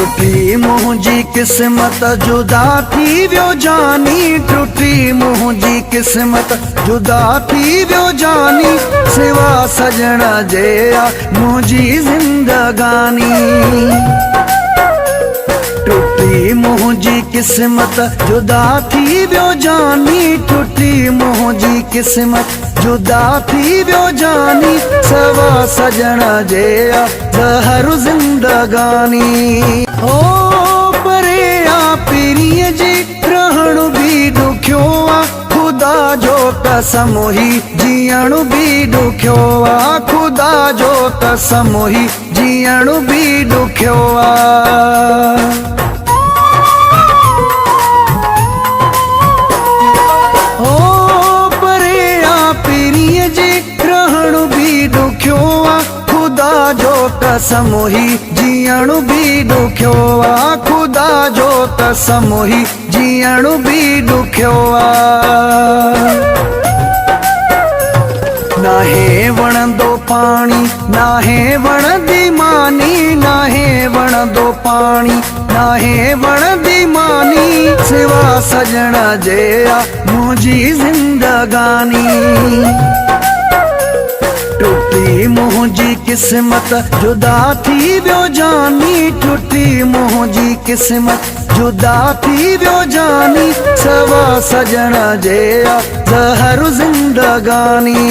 टुटी मुंहिंजी किस्मत जुदा थी वियो जानी, टुटी मुंहिंजी किस्मत जुदा थी वियो जानी, सिवा सजण जे आ मुंहिंजी ज़िंदगानी। टुटी मुंहिंजी किस्मत जुदा थी वियो जानी, टुटी मुंहिंजी किस्मत जुदा थी वियो जानी, सिवा सजण जे आ ज़हर ज़िंदगानी। ओ परे आ पीरीअ जे रहण बि ॾुखियो आ, खुदा जो कसम ही जीअण बि ॾुखियो आ, खुदा जो कसम ही जीअण बि ॾुखियो आ। खुदा जो कसम ही जीअण बि ॾुखियो आ, खुदा जो कसम ही जीअण बि ॾुखियो आ। नाहे वणंदो पाणी नाहे वणंदी मानी, नाहे वणंदो पाणी नाहे वणंदी मानी, सिवा सजण जे आ मुंहिंजी ज़िंदगानी। टुटी मुंहिंजी किस्मत जुदा थी वियो जानी, टुटी मुंहिंजी किस्मत जुदा थी वियो जानी, सिवा सजण जे आ ज़हर ज़िंदगानी।